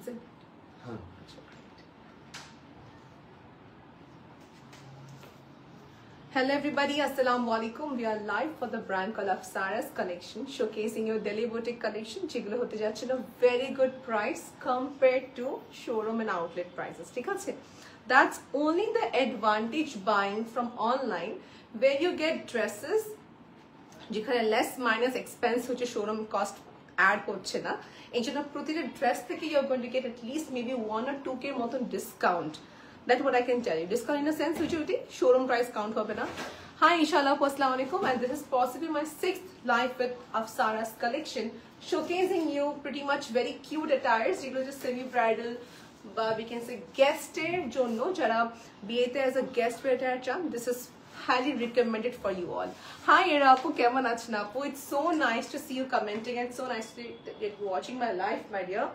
it? Hello everybody, assalamu alaikum. We are live for the brand called Apsara's collection, showcasing your Delhi boutique collection. যেগুলো হতে যাচ্ছে a very good price compared to showroom and outlet prices. ঠিক আছে? That's only the advantage buying from online, where you get dresses যেখানে less minus expense হচ্ছে showroom cost add হচ্ছে না। এই জন্য প্রতিটা dress থেকে you're going to get at least maybe 1 or 2k মতন discount. That's what I can tell you. Discount in a sense which showroom price count hobe na. Hi inshallah, assalamu alaikum, and this is possibly my 6th live with Apsara's collection, showcasing you pretty much very cute attires. You know, just semi-bridal, but we can say guest wear jonno jara biete as a guest wear attire charm. This is highly recommended for you all. Hi era apu, kemon achen apu? It's so nice to see you commenting and so nice to get watching my live, my dear.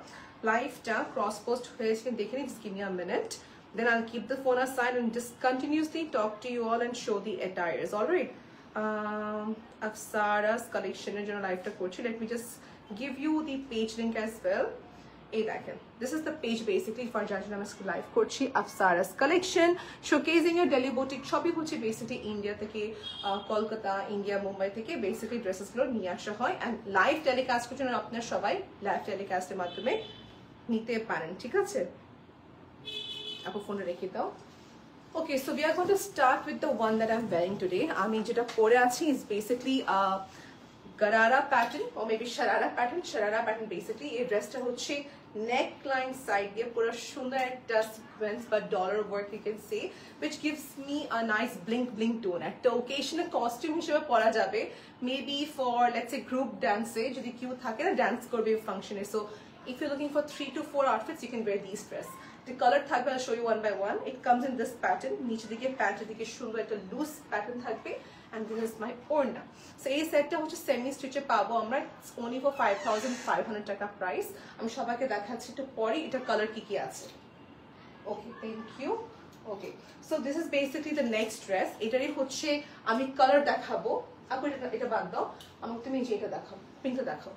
Live ta cross post hoyeche dekhe ni, just give me a minute. Then I'll keep the phone aside and just continuously talk to you all and show the attires. All right. Apsara's collection in general live ta. Let me just give you the page link as well. This is the page basically for Jajana live Kochi Apsara's collection, showcasing your Delhi boutique shopping hoche basically India theke, Kolkata, India, Mumbai theke basically dresses gulo niye asha hoy and live telecast korchen আর আপনারা সবাই live telecast এর মাধ্যমে নিতে পারেন। ঠিক আছে? আপু ফোনে রেখে দাও। Okay, so we are going to start with the one that I'm wearing today. আমি যেটা পরে আছি is basically garara pattern or maybe sharara pattern basically. এই ড্রেসটা হচ্ছে neckline side দিয়ে পুরো সুন্দর একটা sequence বা dollar work you can say, which gives me a nice bling tone. একটা occasional costume হিসেবে পরা যাবে, maybe for let's say group dance এ যদি কেউ থাকে না dance করবে function A. So if you're looking for 3 to 4 outfits, you can wear these dress. The color থাকবে, I'll show you one by one. It comes in this pattern. নিচে দিকে প্যান্টের দিকে সুন্দর একটা loose pattern থাকবে, and this is my ওড়না। So এই সেটটা হচ্ছে সেমি স্টিচে পাবো আমরা, only for 5500 টাকা প্রাইস। আমি সবাইকে দেখাচ্ছি একটু পরে এটা কালার কি আছে। Okay, thank you. Okay, so this is basically the next dress. এটারই হচ্ছে আমি কালার দেখাবো। আপু এটা বাদ দাও, আমাকে তুমি যেটা দেখাও, পিঙ্কটা দেখাও।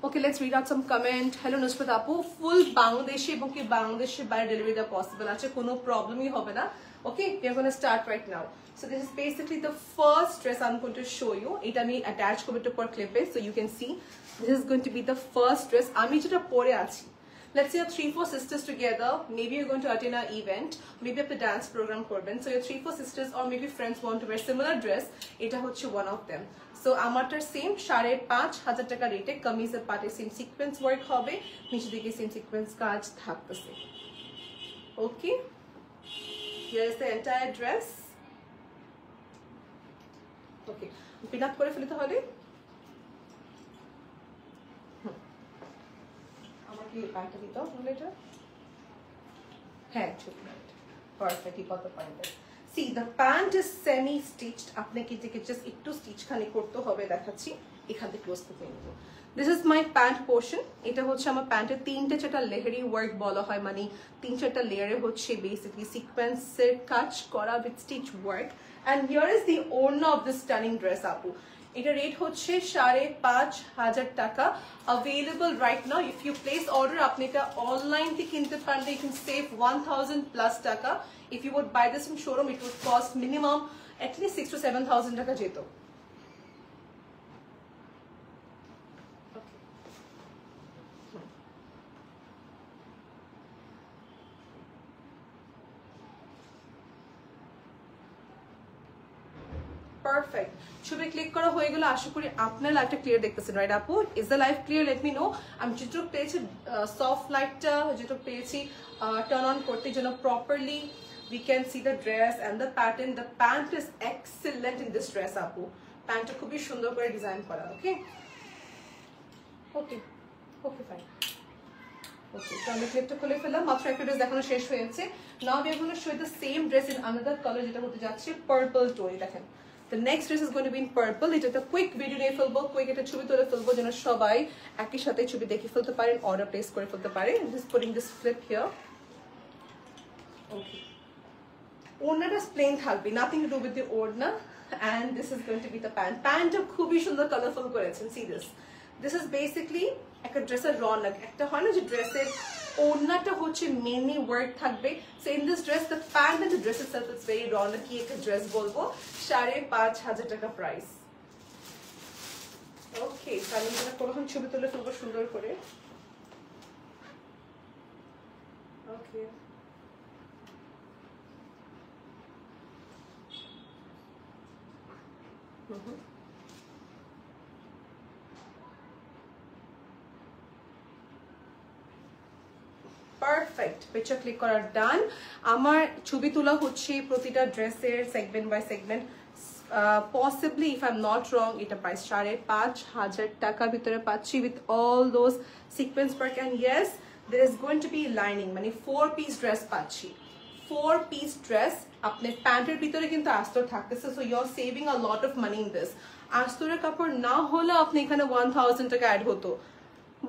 Okay, let's read out some comment. Hello Nusrat apu, full Bangladeshi এবং কি বাংলাদেশের বাইরে ডেলিভারি দেওয়া পসিবল আছে, কোনো প্রবলেমই হবে না। Okay, we are going to start right now. So this is basically the first dress I'm going to show you. এটা আমি attach করব to per clip so you can see. This is going to be the first dress আমি যেটা পরে আছি। Let's say you're 3-4 sisters together, maybe you're going to attend an event, maybe up the dance program korben, so your 3-4 sisters or maybe friends want to wear similar dress, এটা হচ্ছে one of them. So আমারটার same 5500 টাকা রেটে কামিজের পাটে same sequence work হবে, নিচে দিকে সেম সিকোয়েন্স কাজ থাকতেছে। Okay, here is the entire dress. Okay, pin up করে ফেলতে হবে। আমাকে প্যান্টটা দিতে হবে এটা। হ্যাঁ, perfect, কত point. See, the pant is semi stitched. আপনাকে যেকে জাস্ট একটু স্টিচ খালি করতে হবে, দেখাচ্ছি এখান থেকে ক্লোজ করে নিব। This is my pant portion. এটা হচ্ছে আমার প্যান্টের 3-4টা লেয়ারি ওয়ার্ক বলা হয়, মানে 3-4টা লেয়ারে হচ্ছে বেসিক্যালি সিকোয়েন্সের কাজ করা with stitch work. And here is the owner of this stunning dress আপু। এটা রেট হচ্ছে 5500 টাকা। Available right now. If you place order, আপনি এটা অনলাইন থেকে কিনতে পারলে you can save 1000 plus টাকা. If you would buy this from showroom, it would cost minimum at least 6 to 7000 টাকা যেত। Perfect. ছবি ক্লিক করা হয়ে গেল, আশা করি আপনারা লাইভটা ক্লিয়ার দেখতেছেন, রাইট আপু? Is the live clear? Let me no. আমি যেটুকু পেয়েছি সফট লাইটটা যেটুকু পেয়েছি টার্ন অন করতে জন্য properly we can see the dress and the pattern. The pant is excellent in this dress আপু, প্যান্টটা খুবই সুন্দর করে ডিজাইন করা। ওকে ওকে ওকে ফাইন। Okay, so আমি ক্লিপটা খুলে ফেললাম, মাত্র একটা ড্রেস দেখানো শেষ হয়েছে। Now we are going to show you the same dress in another color, যেটা হতে যাচ্ছে purple tone। দেখেন, the next dress is going to be in purple. এটা একটা কুইক ভিডিও নিয়ে ফেলবো, কুইক একটা ছবি তুলে ফেলবো যেন সবাই একই সাথে ছবি দেখে ফেলতে পারেন, অর্ডার প্লেস করে ফেলতে পারে। Just putting this flip here. Okay, ওড়নাটা প্লেন থাকবে, nothing to do with the ওড়না, and this is going to be the pant. প্যান্টটা খুবই সুন্দর কালারফুল করেছেন। See this. This is basically একটা ড্রেসের রনক, একটা হয় না যে ড্রেসের ওড়নাটা হচ্ছে মেনলি ওয়ার্ক থাকবে। So in this dress the pant and the dress itself is very রনকি একটা ড্রেস বলবো। 5,500 টাকা প্রাইস। ওকে, আমি যেটা কোনোখান ছবি তুলে ফেলবো সুন্দর করে। ওকে, পারফেক্ট, পিকচার ক্লিক করার ডান। আমার ছবি তোলা হচ্ছে প্রতিটা ড্রেসের segment by segment. Possibly if I am not wrong এটা প্রাইস 5,500 টাকার ভিতরে পাচ্ছি with all those sequence work and yes there is going to be lining, মানে 4 piece ড্রেস পাচ্ছি। 4 piece ড্রেস আপনার প্যান্টের ভিতরে কিন্তু আস্তর থাকতেছে, so you are saving a lot of money in this. আস্তরের কাপড় না হলে আপনি এখানে 1000 টাকা অ্যাড হতো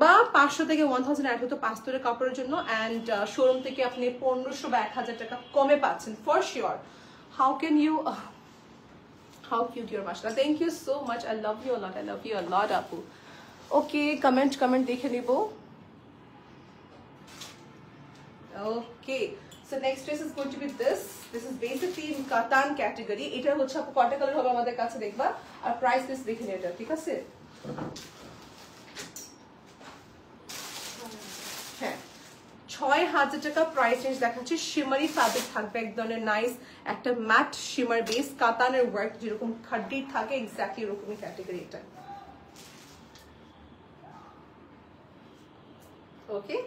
বা 500 থেকে 1000 অ্যাড হতো পাঁচতরের কাপড়ের জন্য, অ্যান্ড শোরুম থেকে আপনি 1500 বা 1000 টাকা কমে পাচ্ছেন for sure. How can you, how cute your মাশাআল্লাহ, thank you so much, I love you a lot, I love you a lot আপু। ওকে, কমেন্ট দেখে নিব। Okay, so next dress is going to be this. This is basically in katan category. এটা হচ্ছে আপু কয়টা colour হবে আমাদের কাছে দেখবা, আর প্রাইস লিস্ট দেখে নিও এটা, ঠিক আছে? হ্যাঁ, 6,000 টাকা প্রাইস রেঞ্জ দেখাচ্ছি। শিমারি ফ্যাব্রিক থাকবে, এক ধরনের নাইস একটা ম্যাট শিমার বেস, কাতানের ওয়ার্ক যেরকম খাড্ডি থাকে এক্স্যাক্টলি এরকমই ক্যাটাগরি এটা। ওকে,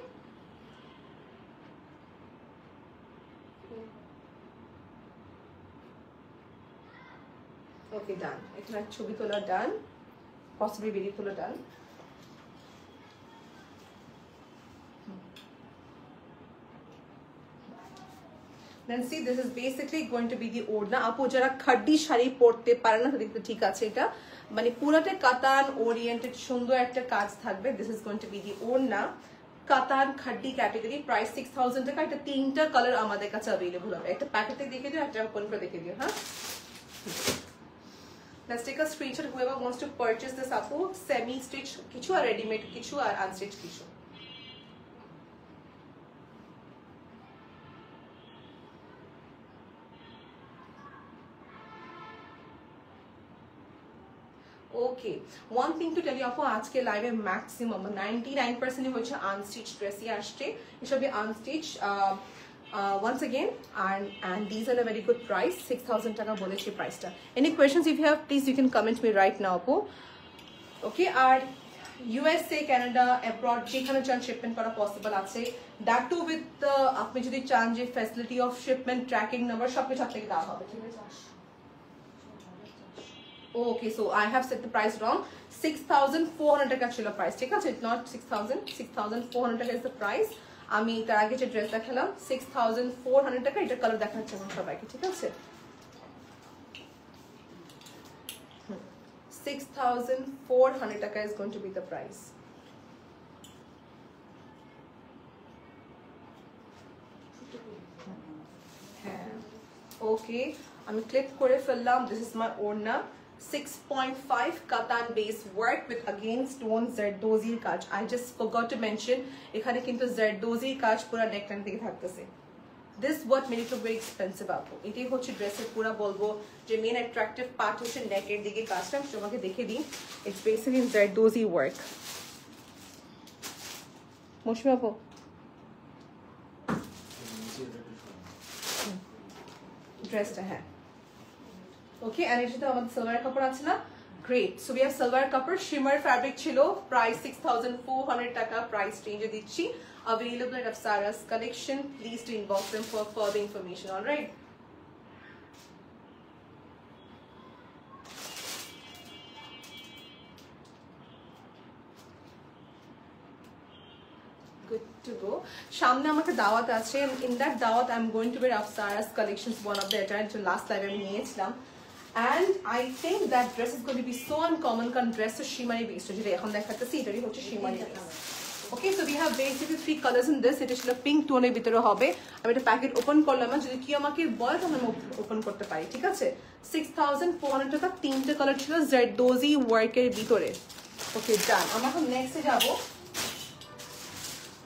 ওকে ডান। এটা ছবি তোলা ডান, পসিবলি ভিডিও তোলা ডান। Then see, this is basically going to be the ওড়না। আপু যারা খাড্ডি শাড়ি পরতে পারে না তাদের ঠিক আছে, এটা মানে পুরাটা কাতান ওরিয়েন্টেড সুন্দর একটা কাজ থাকবে। This is going to be the ওড়না, কাতান খাড্ডি ক্যাটাগরি, প্রাইস 6,000 টাকা। এটা 3টা কালার আমাদের কাছে অ্যাভেলেবল হবে। একটা প্যাকেটে দেখে দিও, একটা ওপেন করে দেখে দিও। হ্যাঁ, let's take a screenshot whoever wants to purchase this apu, semi stitch kichu or ready made kichu or unstitched kichu. Okay, one thing to tell you apu, আজকে লাইভে ম্যাক্সিমাম 99% হচ্ছে আনস্টিচড ড্রেসই আসছে। এসবই unstitched once again, and these are a very good price, 6,000 টাকা বলেছি প্রাইসটা। Any questions if you have, please you can comment me right now apu. Okay, R USA, Canada, abroad যেখানে চান শিপমেন্ট করা পসিবল আছে, that too with আপনি যদি চান যে facility of shipment tracking number সবকিছু আপনাকে দেওয়া হবে, ঠিক আছে? Okay, so I have set the price wrong. 6,400 টাকা ছিল প্রাইস, ঠিক আছে? Not 6,000, 6,400 টাকা is the price. আমি তার আগে যে ড্রেস দেখালাম 6,400 টাকা, এটা কালার দেখাচ্ছি এখন সবাইকে, ঠিক আছে? 6,400 টাকা is going to be the price. হ্যাঁ, ওকে, আমি ক্লিক করে ফেললাম। দিস ইজ মাই ওড়না, 6.5 katan base work with again stone zardozi কাজ। I just forgot to mention এখানে কিন্তু zardozi কাজ পুরো নেকলাইন থেকে থাকতেছে। This what made it look very expensive আপু। এটাই হচ্ছে ড্রেসের পুরো বলবো যে মেন অ্যাট্রাকটিভ পার্ট হচ্ছে নেকের দিকে কাজটা। আমি তোমাকে দেখে দিই, it's basically in zardozi work। মৌসুমী আপু, ড্রেসটা হ্যাঁ ওকে, এন্ড এটা তো আমাদের সালোয়ার কাপড় আছে না, great. So we have salwar কাপড়, শিমার ফ্যাব্রিক ছিল, প্রাইস 6,400 টাকা প্রাইস রেঞ্জে দিচ্ছি। available at Apsara's collection, please do inbox them for further information. All right, good to go. সামনে আমাকে দাওয়াত আছে, in that দাওয়াত I am going to wear Apsara's collections, one of the attire to last live আমি নিয়েছিলাম, and I think that dress is going to be so uncommon কারণ dress তো শিমারি based, যেটা এখন দেখাচ্ছি এটারই হচ্ছে শিমারি base. Okay, so we have basically 3 colours in this. এটা ছিল পিঙ্ক টোনের ভিতরে হবে। আমি এটা প্যাকেট ওপেন করলাম, যদি কি আমাকে বলে তাহলে আমি ওপেন করতে পারি, ঠিক আছে? 6,400 টাকা, 3টে কালার ছিল জারদোজি ওয়ার্কের ভিতরে। ওকে ডান। আমরা এখন নেক্সটে যাবো।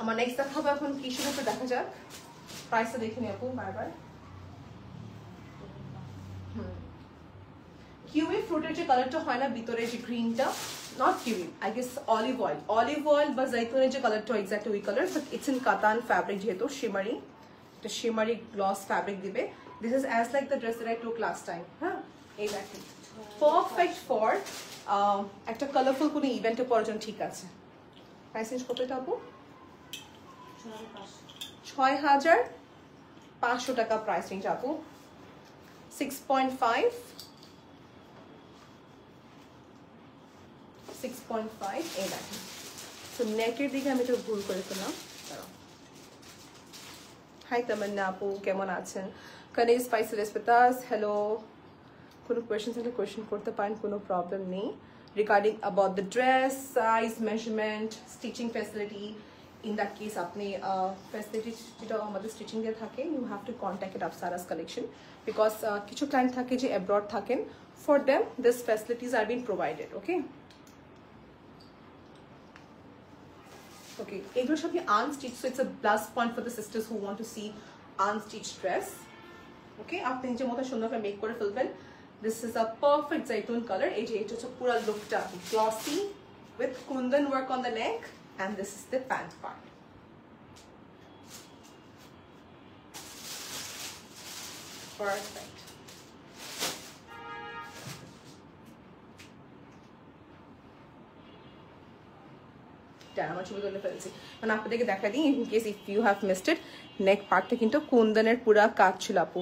আমার নেক্সট দেখাবো এখন কিসের উপর দেখা যাক, প্রাইসটা দেখে নিই আপু বারবার। কিউই ফ্রুটের যে কালারটা হয় না ভিতরে যে গ্রিনটা, not kiwi, I guess olive oil বা জাইতুনের যে কালারটা এক্স্যাক্টলি ওই কালার, বাট ইটস ইন কাতান ফ্যাব্রিক, যেহেতু শিমারি, একটা শিমারি গ্লস ফ্যাব্রিক দিবে। This is as like the dress that I took last time. হ্যাঁ, এই দেখেন পারফেক্ট ফর একটা কালারফুল কোনো ইভেন্টে পরার জন্য ঠিক আছে। প্রাইস রেঞ্জ কত এটা আপু? 6500 টাকা প্রাইস রেঞ্জ আপু। 6.5 এই দেখেন। তো নেকের দিকে আমি একটু ভুল করে ফেললাম। হাই তামান্না আপু, কেমন আছেন? কানিজ ফাইসাল ইসপেতাস, হ্যালো। কোনো কোয়েশ্চেন থাকলে কোয়েশ্চেন করতে পারেন, কোনো প্রবলেম নেই। Regarding about the dress, size, measurement, stitching facility, in that case আপনি ফ্যাসিলিটি যেটা আমাদের স্টিচিং দিয়ে থাকে, you have to contact at Apsaras collection, because কিছু ক্লায়েন্ট থাকে যে অ্যাব্রড থাকেন, for them this facilities are been provided. Okay Okay, এগুলো সবই unstitched, so it's a plus point for the sisters who want to see unstitched dress. Okay, আপনি নিজের মতো সুন্দর করে মেক করে ফেলবেন। This is a perfect zaitun color. এই যে এটা হচ্ছে পুরো লুকটা glossy with kundan work on the neck, and this is the pant part. Perfect. আমার ছবি তুলে ফেলছি, মানে আপনাদেরকে দেখা দিই in case if you have missed it. Neck পার্টটা কিন্তু কুন্দনের পুরা কাজ ছিল আপু।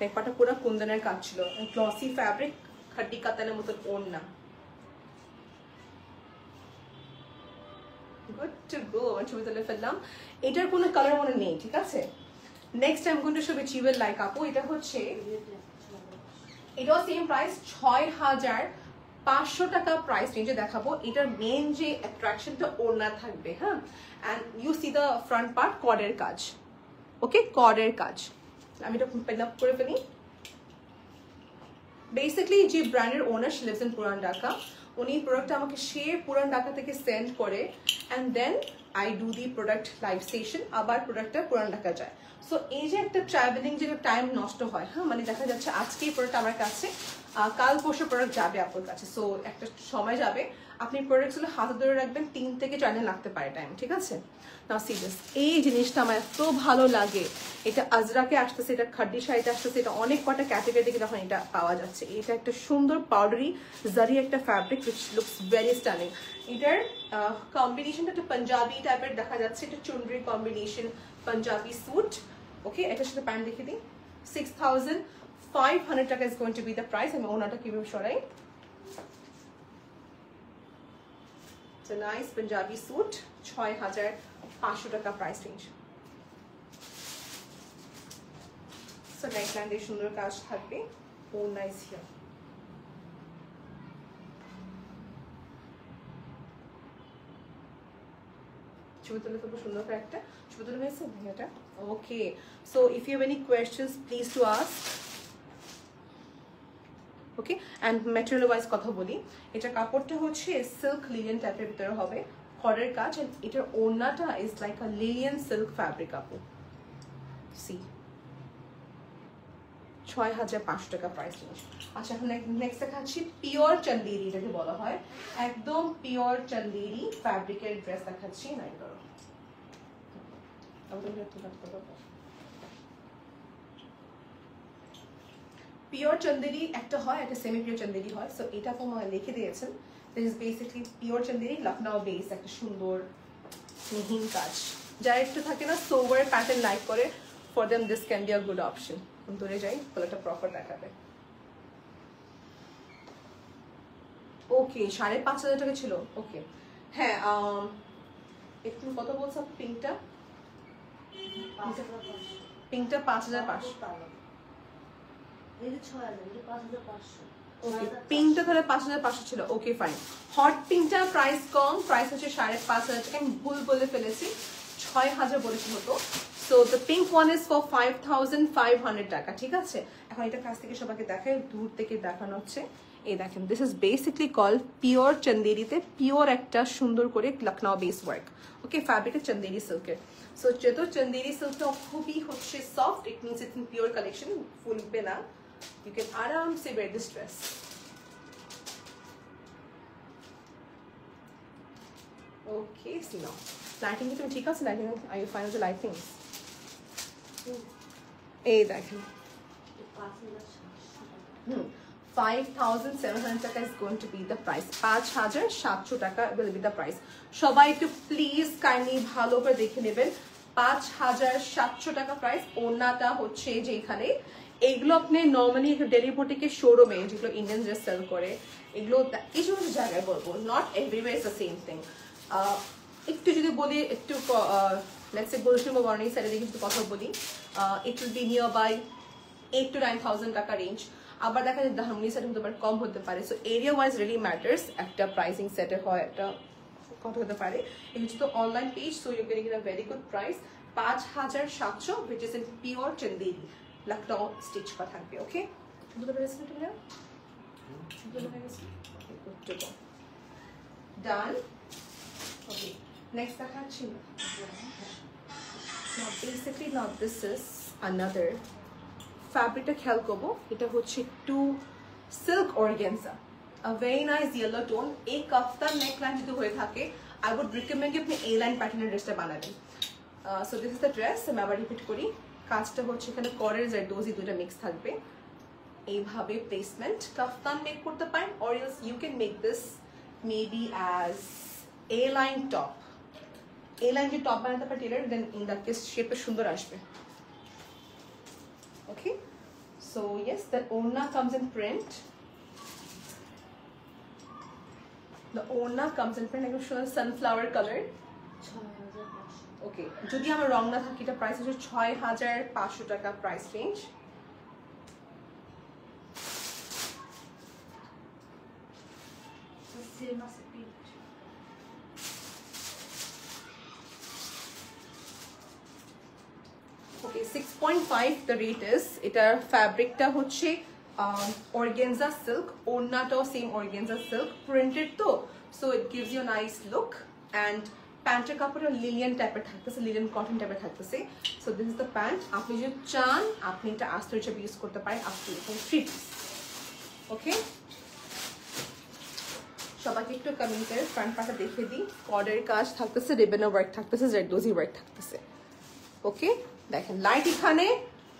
নেক পার্টটা পুরা কুন্দনের কাজ ছিল, গ্লসি ফ্যাব্রিক, খাড্ডি কাতানের মতন ওড়না। গুড টু গো, আমার ছবি তুলে ফেললাম। এটার কোনো কালার মনে নেই, ঠিক আছে। Next I am going to show jewel like আপু। এটা হচ্ছে, এটাও সেম প্রাইস 6500 টাকা প্রাইস রেঞ্জে দেখাবো। এটার মেন যে অ্যাট্রাকশনটা ওড়না থাকবে। হ্যাঁ, and you see the front part কর্ডের কাজ। ওকে, কর্ডের কাজ। আমি এটা পেন আপ করে ফেলি। বেসিক্যালি যে ব্র্যান্ডের ওনার, শি লিভস ইন পুরান ঢাকা, উনি প্রোডাক্টটা আমাকে সে পুরান ঢাকা থেকে সেন্ড করে, and then I do the product live station, আবার প্রোডাক্টটা পুরান ঢাকা যায়। সো এই যে একটা ট্রাভেলিং যে টাইম নষ্ট হয়, হ্যাঁ, মানে দেখা যাচ্ছে আজকেই প্রোডাক্ট আমার কাছে, কাল পরশু প্রোডাক্ট যাবে আপনার কাছে, সো একটা সময় যাবে, আপনি প্রোডাক্টগুলো হাতে ধরে রাখবেন, 3 থেকে 4 দিন লাগতে পারে টাইম, ঠিক আছে। না সিরিয়াস, এই জিনিসটা আমার এত ভালো লাগে। এটা আজরাকে আসতেছে, এটা খাড্ডি শাড়িতে আসতেছে, এটা অনেক কটা ক্যাটাগরি থেকে যখন এটা পাওয়া যাচ্ছে। এটা একটা সুন্দর পাউডারি জারি একটা fabric which looks very stunning. এটার কম্বিনেশনটা একটা পাঞ্জাবি টাইপের দেখা যাচ্ছে, এটা চুনরি কম্বিনেশন, পাঞ্জাবি স্যুট। ওকে, এটার সাথে প্যান্ট দেখে দিই। 6500 টাকা is going to B the price. আমি ওনাটা কিভাবে সরাই। It's a nice Punjabi suit, 6500 টাকা প্রাইস রেঞ্জ। সো নেকলাইন দিয়ে সুন্দর কাজ থাকবে, ও নাইস হিয়ার। ছবি তুলে খুব সুন্দর করে একটা ছবি তুলে হয়েছে এটা। Okay, so if you have any questions please to ask. Okay, and material wise কথা বলি, এটা কাপড়টা হচ্ছে সিল্ক লিলিয়ান টাইপের ভিতরে হবে, খড়ের কাজ, অ্যান্ড এটার ওড়নাটা is like a Lilian silk fabric আপু। সি 6500 টাকা প্রাইস রেঞ্জ। আচ্ছা, এখন নেক্সট দেখাচ্ছি পিওর চন্দেরি, যেটাকে বলা হয় একদম পিওর চন্দেরি ফ্যাব্রিকের ড্রেস দেখাচ্ছি। নাই করো পিওর চন্দেরি একটা হয়, একটা সেমি পিওর চন্দেরি হয়। সো এটা তোমার লিখে দিয়েছেন, this is basically pure Chanderi, Lucknow base, একটা সুন্দর মিহিন কাজ। যারা একটু থাকে না সোভার প্যাটার্ন লাইক করে, for them this can be a good option. দূরে যাই, একটা প্রপার দেখাবে। ওকে, 5500 টাকা ছিল। ওকে, হ্যাঁ, একটু কত বলছো পিঙ্কটা? পিঙ্কটা 5500। ওকে, পিঙ্কটা তাহলে 5500 ছিল। Okay fine. হট পিঙ্কটা প্রাইস কম, প্রাইস হচ্ছে 5500 টাকা। আমি ভুল বলে ফেলেছি, 6000 বলেছি হতো। So the pink one is for 5500 টাকা, ঠিক আছে। এখন এটা কাছ থেকে সবাইকে দেখাই, দূর থেকে দেখানো হচ্ছে। এই দেখেন, this is basically call pure চন্দেরিতে পিওর একটা সুন্দর করে Lucknow base work. Okay, fabric Chanderi সিল্কের। সো যেহেতু চন্দেরি সিল্কটা খুবই হচ্ছে soft, it means it's in pure collection, ফুলবে না। ইউ ক্যান আরামসে wear this dress. Okay, see now lighting কি তুমি ঠিক আছে? Lighting I you fine with the lightings? এই দেখেন 5,700 টাকা is going to be the price. 5,700 টাকা will be the price. সবাই একটু প্লিজ কাইন্ডলি ভালো করে দেখে নেবেন। 5,700 টাকা প্রাইস। ওনাটা হচ্ছে যেখানে এগুলো আপনি নর্মালি ডেলি বুটিকের শোরুমে যেগুলো ইন্ডিয়ান ড্রেস সেল করে, এগুলো কিছু কিছু জায়গায় বলবো, not everywhere is the same thing. একটু যদি বলি, একটু লেটস সে গুলশান বা বর্ণি সাইডে দেখে যদি কথা বলি, it will be nearby 8,000 to 9,000 টাকা রেঞ্জ। আবার দেখা যায় ধারমনি সেট হতে পারে, কম হতে পারে। So area wise really matters. একটা প্রাইসিং সেটে হয় একটা কত হতে পারে। এই হচ্ছে তো online page, so you can get a very good price. 5,700 which is in pure Chanderi Lucknow stitch করা থাকবে। ওকে, বুঝতে পেরেছেন তোমরা? ডান। ওকে, নেক্সট দেখাচ্ছি। Now basically now this is another ফ্যাব্রিকটা খেয়াল করবো, এটা হচ্ছে একটু silk organza, a very nice yellow tone. এই কাফতান নেকলাইন যদি হয়ে থাকে, আই উড রিকমেন্ড আপনি এই লাইন প্যাটার্নের ড্রেসটা বানাবেন। So this is the dress. আমি আবার রিপিট করি, কাজটা হচ্ছে এখানে করের জারদোজি দুইটা মিক্স থাকবে। এইভাবে প্লেসমেন্ট কাফতান মেক করতে পারেন, or else you can make this maybe as A line top. A line যে টপ বানাতে পারে tailor, then in that case শেপটা সুন্দর আসবে। Okay, so yes, the Orna comes in print. The Orna comes in print, like a sunflower color. Okay, যদি আমার রং না থাকে, এটা প্রাইস হচ্ছে 6,500 টাকা price range. Okay, 6.5 the rate is. এটার ফ্যাব্রিকটা হচ্ছে organza silk, ওড়নাটাও সেম organza silk, printed তো, so it gives you a nice look, and প্যান্টের কাপড়টা লিলিয়ান টাইপের থাকতেছে, লিলিয়ান কটন টাইপের থাকতেছে। So this is the pant. আপনি যদি চান আপনি এটা আস্তর হিসেবে ইউজ করতে পারেন, আপনি থ্রি পিস। ওকে, সবাইকে একটু কমেন্টের ফ্রন্ট পার্টটা দেখিয়ে দিই। কর্ডের কাজ থাকতেছে, রিবনের ওয়ার্ক থাকতেছে, জারদোজি ওয়ার্ক থাকতেছে। ওকে, দেখেন লাইট এখানে,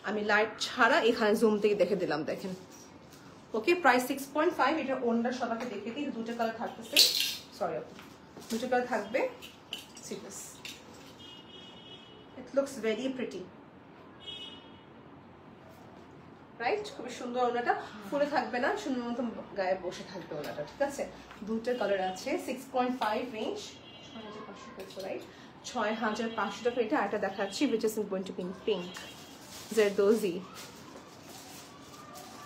আমি লাইট ছাড়া এখানে জুম থেকে দেখে দিলাম, দেখেন। ওকে, প্রাইস 6.5। এটা ওনটা সবাইকে দেখে দিই। দুটো কালার থাকতেছে, সরি দুটো কালার থাকবে। See this, it looks very pretty, right? খুব সুন্দর। ওনাটা ফুলে থাকবে না, সুন্দর মতো গায়ে বসে থাকবে ওনাটা, ঠিক আছে? দুটো কালার আছে। 6.5 রেঞ্জ, 6,500 রাইট? 6,500 টাকা এটা। একটা দেখাচ্ছি which is going to be in pink, zardozi.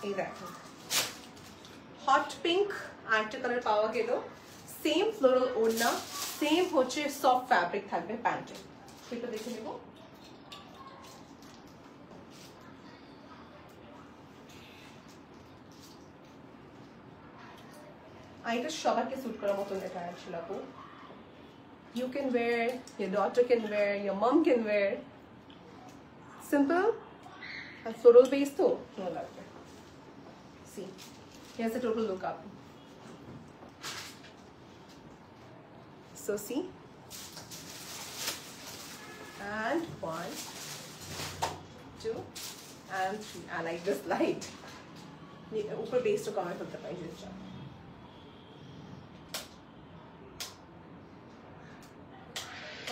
এই দেখো হট পিঙ্ক আরেকটা কালার পাওয়া গেল। সেম ফ্লোরাল ওড়না, সেম হচ্ছে সফট ফ্যাব্রিক থাকবে প্যান্টে। সেটা দেখে নেব। এটা সবাইকে স্যুট করার মতন এটা ছিল আপু। You can wear, your daughter can wear, your mom can wear. Simple and floral base too. See, here's the total look up. So see, and 1, 2, and 3. I like this light. Upper base to comment with the price.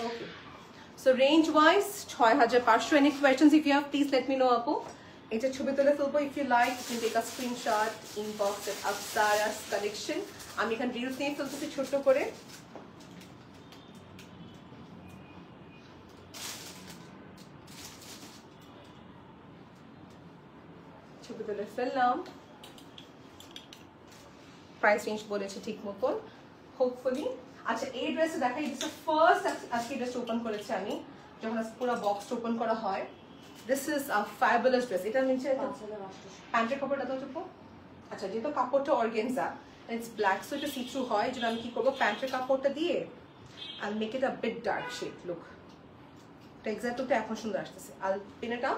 Okay, so range wise 6,500. Any questions if you have, please let me know apu. Eta chobi tole felbo. If you like, you can take a screenshot, inbox at Apsara's collection. Ami ekhane reels niye feltechi chotto kore। chobi tole fellam, price range boleche ঠিক মতন hopefully। আচ্ছা, এই ড্রেসে দেখাই, this first আজকে dress open করেছি আমি, যখন পুরো বক্স ওপেন করা হয়। This is a fabulous dress. এটা নিচে প্যান্টের কাপড়টা তো চুপ আচ্ছা যেহেতু কাপড়টা অর্গেনজা ইটস ব্ল্যাক সো এটা সি থ্রু হয়, এই জন্য আমি কি করবো প্যান্টের কাপড়টা দিয়ে I make it a bit dark shade look. এটা এক্সাক্ট লুকটা এখন সুন্দর আসতেছে। আর পেনেটা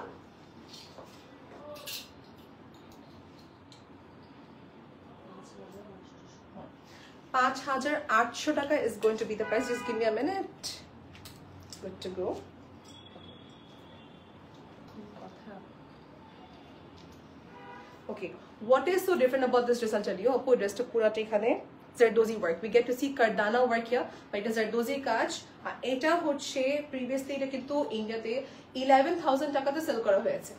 5,800 টাকা is going to be the price. Just give me a minute. Good to go. Okay, what is so different about this dress? I'll tell you. Apu dress to pura ekhane Zardozi work. We get to see Cardano work here, but it is Zardozi কাজ। আর এটা হচ্ছে previously এটা কিন্তু ইন্ডিয়াতে 11,000 টাকাতে sell করা হয়েছে।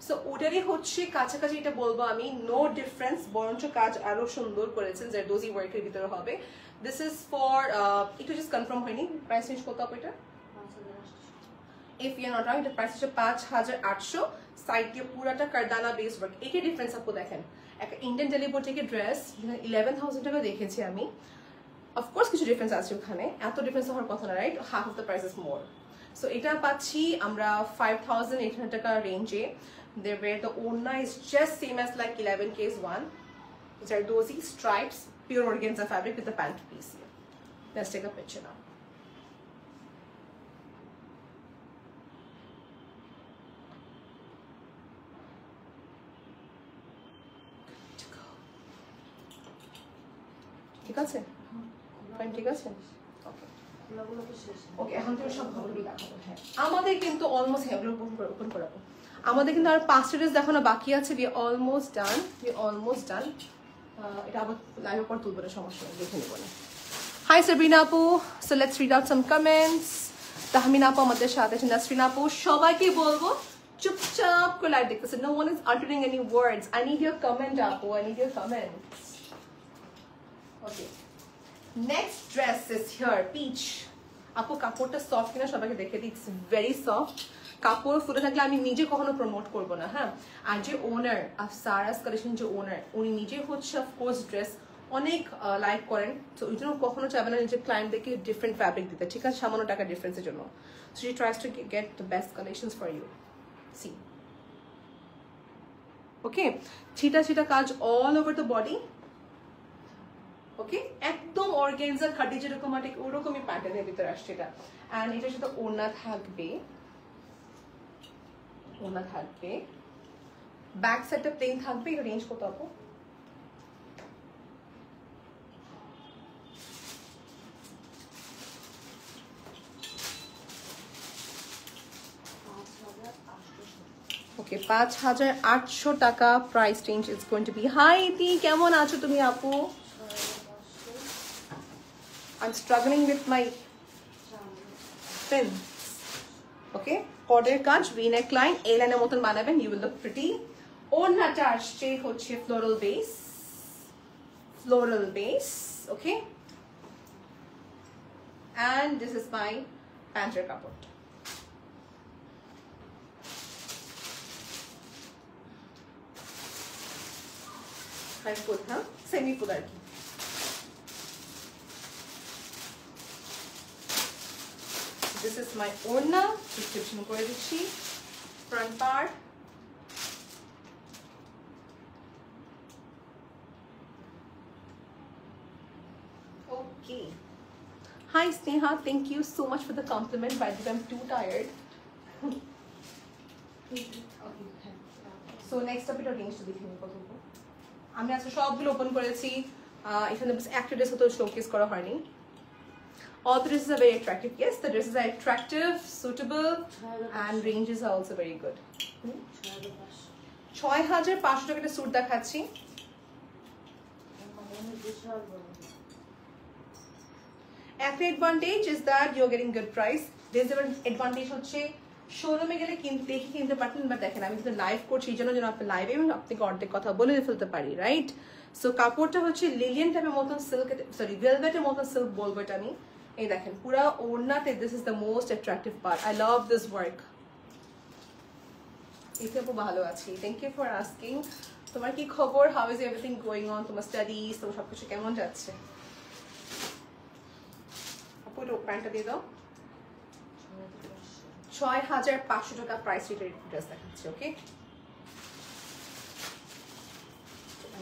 So ওটারই হচ্ছে কাছাকাছি এটা বলবো আমি, নো ডিফারেন্স, বরঞ্চ কাজ আরো সুন্দর করেছেন, জারদোজি ওয়ার্কের ভিতরে হবে। দিস ইজ ফর একটু জাস্ট কনফার্ম হয়নি প্রাইস রেঞ্জ কত হবে এটা? If you are not wrong, এটা প্রাইস হচ্ছে 5,800। সাইড দিয়ে পুরাটা কারদানা বেস ওয়ার্ক। এটাই ডিফারেন্স আপু দেখেন, একটা ইন্ডিয়ান ডেলিবোটিকের ড্রেস 11,000 টাকা দেখেছি আমি, অফকোর্স কিছু ডিফারেন্স আছে ওখানে, এত ডিফারেন্স হওয়ার কথা না, right? Half of the price is more. So এটা পাচ্ছি আমরা 5,800 টাকা রেঞ্জে। There where the Onna is just same as like 11K's one. Zardozi stripes, pure organza fabric with the pant piece here. Let's take a picture now. ঠিক আছে? Fine, ঠিক আছে? ওকে, এখন তো সব ভালোই দেখাবো। হ্যাঁ, আমাদের কিন্তু অলমোস্ট হেভি ওপেন করাবো। আমাদের কিন্তু আর 5টা ড্রেস দেখানো বাকি আছে। we almost done. এটা আবার লাইভের পর তুলবো না, সমস্যা নেই, দেখে নেবো না। হাই সাবরিনা আপু, so let's read out some comments. Tahmina আপু আমাদের সাথে আছেন, নাসরিনা আপু, সবাইকে বলবো চুপচাপ করে লাইভ দেখতেছে। no one is uttering any words. I need your comment আপু, I need your comments. Okay, next dress is here, peach. আপু কাপড়টা সফট কিনা সবাইকে দেখে দিই, ইটস ভেরি সফট। কাপড় ফুলে থাকলে আমি নিজে কখনো প্রমোট করবো না, হ্যাঁ। আর যে ওনার আফসারাস কালেকশন, যে ওনার উনি নিজে হচ্ছে অফকোর্স ড্রেস অনেক লাইক করেন, তো ওই জন্য কখনো চাবে না নিজের ক্লায়েন্টদেরকে ডিফারেন্ট ফ্যাব্রিক দিতে, ঠিক আছে, সামান্য টাকা ডিফারেন্সের জন্য। So she tries to get the best collections for you. See okay, ছিটা ছিটা কাজ all over the body. Okay, একদম অর্গানজা খাটি যেরকম ঠিক ওরকমই প্যাটার্নের ভিতরে আসছে এটা। অ্যান্ড এটার সাথে ওড়না থাকবে, ওড়না থাকবে, ব্যাক সাইডটা প্লেন থাকবে। এটা রেঞ্জ কত আপু? ওকে, 5,800 টাকা price range is going to be. Hi Iti, কেমন আছো তুমি আপু? I'm struggling with my pins. Okay, কর্ডের কাজ, V-neck line, A লাইনের মতন বানাবেন, you will look pretty. ওড়নাটা আসছে হচ্ছে floral base, okay, and this is my প্যান্টের কাপড়। হাই ফুল, হ্যাঁ, সেমি ফুল আর কি। This is my ওড়না, description করে দিচ্ছি, front part, okay. Hi Sneha, thank you so much for the compliment. By the way, I'm too tired. So next up এটা range দেখে নিব কত। আমি আজকে সবগুলো ওপেন করেছি, এখানে একটা ড্রেস তো শোকেস করা হয়নি। All the dresses are very attractive. Yes, the dresses are attractive, suitable, and ranges are also very good. 6,500 টাকার স্যুট দেখাচ্ছি। একটা advantage is that you're getting good price. There's an advantage হচ্ছে শোরুমে গেলে দেখে কিনতে পারতেন, বাট দেখেন আমি কিন্তু লাইভ করছি, এই জন্য আপনি লাইভে আপনাকে অর্ধেক কথা বলে ফেলতে পারি, রাইট? সো কাপড়টা হচ্ছে লিলিয়ান টাইপের মতন সিল্ক, সরি ভেলভেটের মতন সিল্ক বলবো এটা আমি। এই দেখেন পুরা ওড়নাতে, this is the most attractive part. I love this work. এতে খুব ভালো আছি, থ্যাংক ইউ ফর আস্কিং। তোমার কি খবর? How is everything going on? তোমার স্টাডিজ, তোমার সবকিছু কেমন যাচ্ছে? আপু এটা প্যান্টটা দিয়ে দাও। 6,500 টাকা প্রাইস রেটের ড্রেস দেখাচ্ছি, ওকে।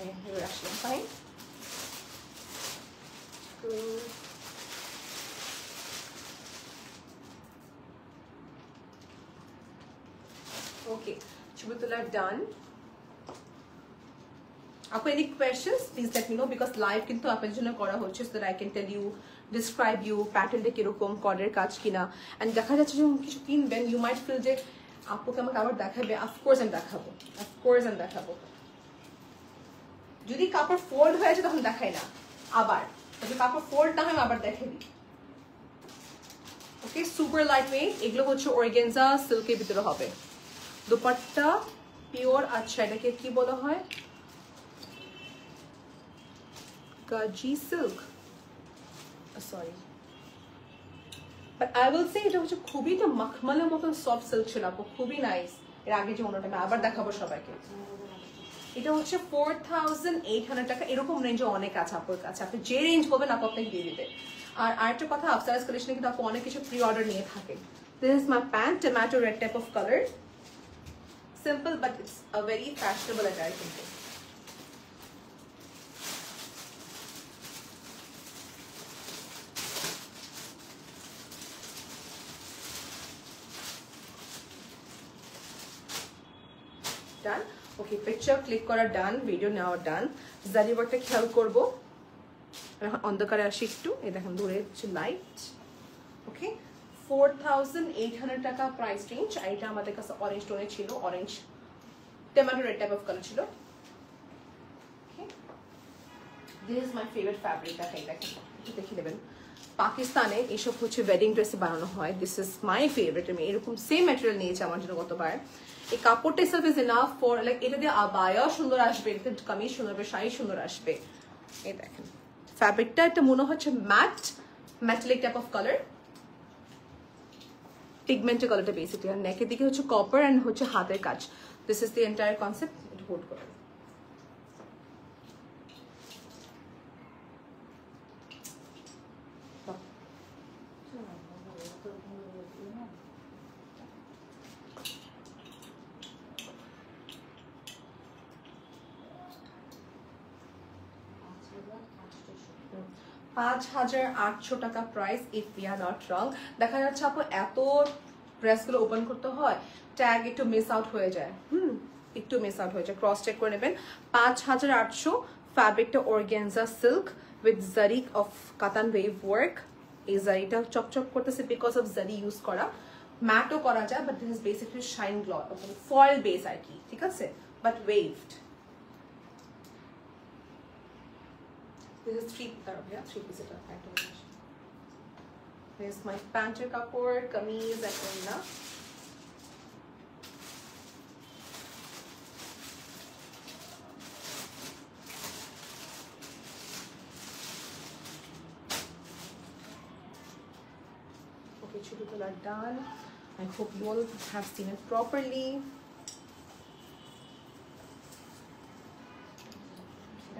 এবার আসলাম ফাইন। ওকে, ছবি তোলা ডান। আপু any questions please let me know because live কিন্তু আপনাদের জন্য করা হচ্ছে so that I can tell you describe you প্যাটার্নটা কিরকম কর্ডের কাজ কিনা and দেখা যাচ্ছে যখন কিছু কিনবেন you might feel যে আপুকে আমাকে আবার দেখাবে, of course আমি দেখাবো। যদি কাপড় ফোল্ড হয়ে যায় তখন দেখাই না, আবার যদি কাপড় ফোল্ড না হয় আবার দেখাই দিই। ওকে, সুপার লাইট ওয়েট, এগুলো হচ্ছে অর্গানজা সিল্কের ভিতরে হবে। দুপাট্টা পিওর। আচ্ছা এটাকে কি বলা হয়? Gazi silk, sorry but I will say এটা হচ্ছে খুবই তো মখমলের মতন সফট সিল্ক ছিল আপু, খুবই নাইস। এর আগে যে অন্যটা আমি আবার দেখাবো সবাইকে। এটা হচ্ছে 4800 টাকা, এরকম রেঞ্জে অনেক আছে আপুর কাছে। আপনি যে রেঞ্জ বলবেন আপু আপনাকে দিয়ে দিবে। আর আরেকটা কথা, আফসারাস কালেকশনে কিন্তু আপু অনেক কিছু প্রি অর্ডার নিয়ে থাকে। This is my pant, tomato red type of colour, simple but it's a very fashionable attire কিন্তু। ডান। ওকে, পিকচার ক্লিক করা ডান, ভিডিও নেওয়া ডান। জারি ওয়ার্কটা খেয়াল করবো, অন্ধকারে আসি একটু। এই দেখেন দূরে হচ্ছে লাইট। ওকে, 4800 টাকা প্রাইস রেঞ্জ। আর এটা আমাদের কাছে অরেঞ্জ টোনে ছিল, orange tomato red type of colour ছিল। This is my favourite fabric. দেখেন দেখে নেবেন, পাকিস্তানে এইসব হচ্ছে ওয়েডিং ড্রেসে বানানো হয়। This is my favourite. আমি এরকম সেম ম্যাটেরিয়াল নিয়েছি আমার জন্য গতবার। এই কাপড়টা self is enough for like, এটা দিয়ে আবায়া সুন্দর আসবে, এটা কামিজ সুন্দর আসবে, শাড়ি সুন্দর আসবে। এই দেখেন ফ্যাব্রিকটা, এটা মনে হচ্ছে matte metallic type of colour, পিগমেন্টের কালারটা বেসিক্যালি। আর নেকের দিকে হচ্ছে কপার অ্যান্ড হচ্ছে হাতের কাজ। This is the entire concept. এটা হোল্ড করেন। $5800 টাকা price, if we are not রং। দেখা যাচ্ছে আপু এত ড্রেসগুলো ওপেন করতে হয়, ট্যাগ একটু মিস আউট হয়ে যায়। একটু মিস আউট হয়ে যায়, ক্রস চেক করে নেবেন। 5800। ফ্যাব্রিকটা অর্গানজা সিল্ক উইথ জারি অফ কাতান ওয়েভ ওয়ার্ক। এই জারিটা চকচক করতেছে বিকজ অফ জারি ইউজ করা। ম্যাটও করা যায় but this is basically shine gloss, foil base আর কি, ঠিক আছে, but waved. This is three piece এটা একটা। This is my প্যান্টের কাপড়, কামিজ আর ওড়না। Okay, ছবি তোলা done. I hope you all have seen it properly.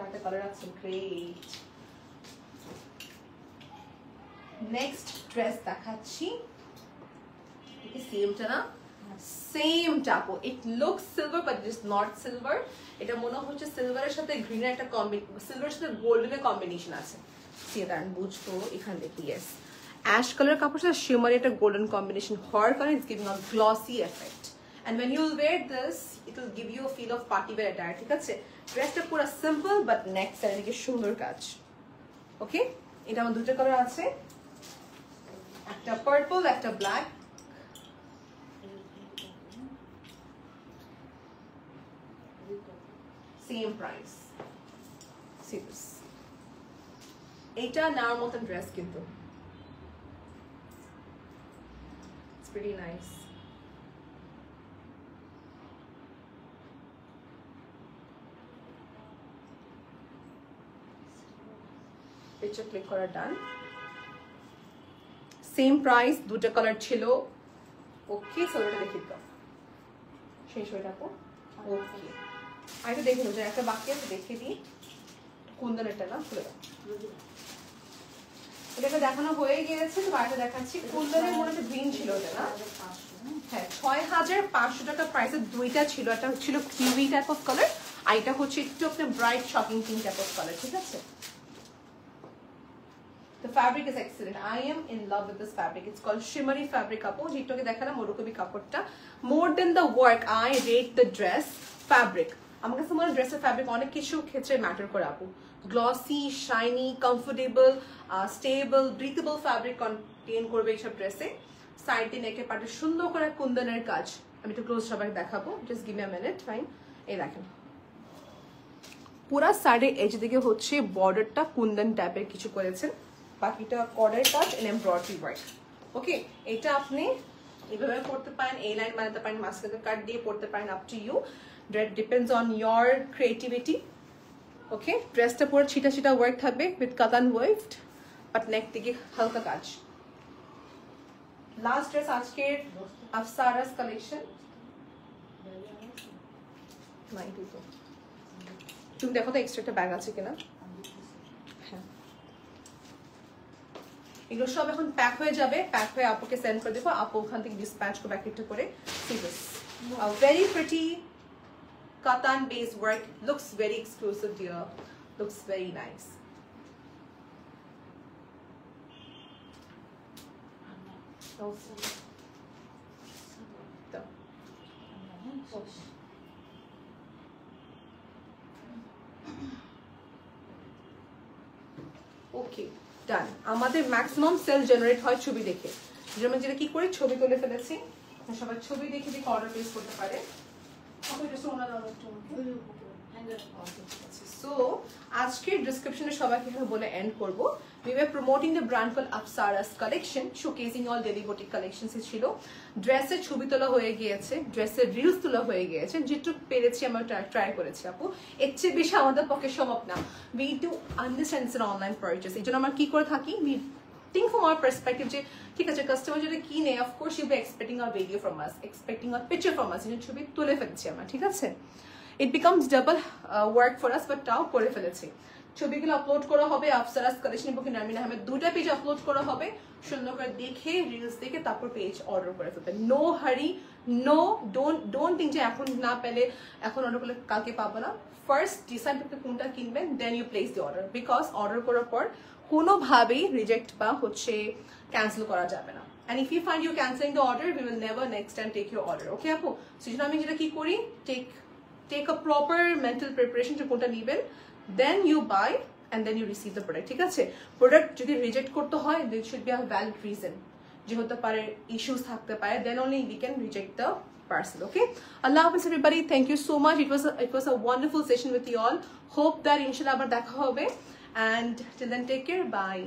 একটা কালার আছে, গ্রেট। নেক্সট ড্রেস দেখাচ্ছি। এটা সেমটা না? সেমটা আপু। It looks silver but it is not silver. এটা মনে হচ্ছে সিলভারের সাথে গ্রিনের একটা সিলভারের সাথে গোল্ডেনের কম্বিনেশন আছে। দাঁড়ান বুঝতো এখান থেকে। ইয়েস, অ্যাশ কালার কাপড়ের সাথে শিমারি একটা গোল্ডেন কম্বিনেশন হওয়ার কারণে it's giving a glossy effect. And when you will wear this, it will give you a feel of party wear attire, ঠিক আছে? ড্রেসটা পুরো সিম্পল বাট নেক সাইডে দিকে সুন্দর কাজ। ওকে, এটা আমার দুটো কালার আছে, একটা পার্পল একটা black. Same price. C this, এটা নেওয়ার মতন ড্রেস কিন্তু। It's pretty nice. Picture click করা ডান। সেম প্রাইস, দুটো কালার ছিল। ওকে, সোলাটা দেখে দাও, শেষ হয়ে যাবো। ওকে, আরেকটা দেখে নেবো, একটা বাকি আছে দেখে দিই। কুন্দনেরটা না, খুলে দাও। এটাকে দেখানো হয়ে গিয়েছে, তো আরেকটা দেখাচ্ছি। কুন্দনের মনে হচ্ছে গ্রিন ছিল ওটা না? হ্যাঁ, 6500 টাকা প্রাইসের দুইটা ছিল। একটা ছিল কিউই টাইপ অফ কালার, আর এটা হচ্ছে একটু আপনার bright shocking pink type of colour, ঠিক আছে? The fabric is excellent. I am in love with this fabric. It's called shimmery fabric আপু, যেটাকে দেখালাম ওরকমই কাপড়টা। More than the work, I rate the dress fabric. আমার কাছে মনে হয় ড্রেসের ফ্যাব্রিক অনেক কিছু ক্ষেত্রে ম্যাটার করে আপু। Glossy, shiny, comfortable, stable, breathable fabric contain করবে এইসব ড্রেসে। সাইড দিয়ে নেকের পাটে সুন্দর করে কুন্দনের কাজ। আমি একটু ক্লোজ সবাই দেখাবো, just give me a minute, fine. এই দেখেন পুরা সাইডে এজ দিকে হচ্ছে বর্ডারটা কুন্দন টাইপের কিছু করেছেন, বাকিটা কর্ডার কাজ এন্ড এমব্রয়ডারি ওয়ার্ক। ওকে, এটা আপনি এভাবে পড়তে পারেন, এই লাইন বানাতে পারেন, মাস্কারের কাট দিয়ে পড়তে পারেন, up to you, that depends on your creativity. Okay, ড্রেসটা পুরো ছিটা ছিটা ওয়ার্ক থাকবে উইথ কাতান ওয়েভড, বাট নেক থেকে হালকা কাজ। লাস্ট ড্রেস আজকের আফসারাস কালেকশন। তুমি দেখো তো এক্সট্রা একটা ব্যাগ আছে কিনা। হ্যাঁ, এগুলো সব এখন প্যাক হয়ে যাবে, প্যাক হয়ে আপুকে সেন্ড করে দেবো, আপু ওখান থেকে ডিসপ্যাচ করবে এক একটা করে। See this, a very pretty katan based work, looks very exclusive dear, looks very nice. ওকে, ডান। আমাদের ম্যাক্সিমাম সেল জেনারেট হয় ছবি দেখে, যেমন যেটা কি করি ছবি তুলে ফেলেছি, সবাই ছবি দেখে দেখে অর্ডার প্লেস করতে পারে। সো আজকের ডিসক্রিপশনে সবাইকে বলে এন্ড করবো। We were promoting the brand called Apsara's collection, showcasing all daily boutique collections ছিল। ড্রেসের ছবি তোলা হয়ে গিয়েছে, ড্রেসের রিলস তোলা হয়ে গিয়েছে, যেটুকু পেরেছি আমরা ট্রাই করেছি আপু। এর চেয়ে বেশি আমাদের পক্ষে সম্ভব না। We do understand it's an online purchase, এই জন্য আমরা কি করে থাকি, we think from our perspective যে ঠিক আছে কাস্টমার যদি কিনে, of course you'll be expecting a video from us, expecting a picture from us, এই ছবি তুলে ফেলছি আমরা, ঠিক আছে? It becomes double work for us, but তাও করে ফেলেছি। ছবিগুলো আপলোড করা হবে আফসারাস কালেকশন বুকে, নারমিন আহমেদ, দুটা পেজ আপলোড করা হবে, সুন্দর করে দেখে রিলস দেখে তারপর পেজ অর্ডার করে ফেলবেন। নো হারি, নো ডোন্ট থিঙ্ক যে এখন না পেলে এখন অর্ডার করলে কালকে পাবো না। ফার্স্ট ডিসাইড করতে কোনটা কিনবেন, then you place the order, because order করার পর কোনোভাবেই রিজেক্ট বা হচ্ছে ক্যান্সেল করা যাবে না। And if you find you canceling the order, we will never next time take your order. Okay আপু, সেজন্য আমি যেটা কি করি, take a proper mental preparation to কোনটা নিবেন, then you buy and then you receive the product, ঠিক আছে? প্রোডাক্ট যদি রিজেক্ট করতে হয়, there should be a valid reason, যে হতে পারে ইস্যুস থাকতে পারে, then only we can reject the parcel. Okay, Allah Hafiz everybody, thank you so much. It was a wonderful session with you all. Hope that inshallah abar dekha hobe, and till then take care, bye.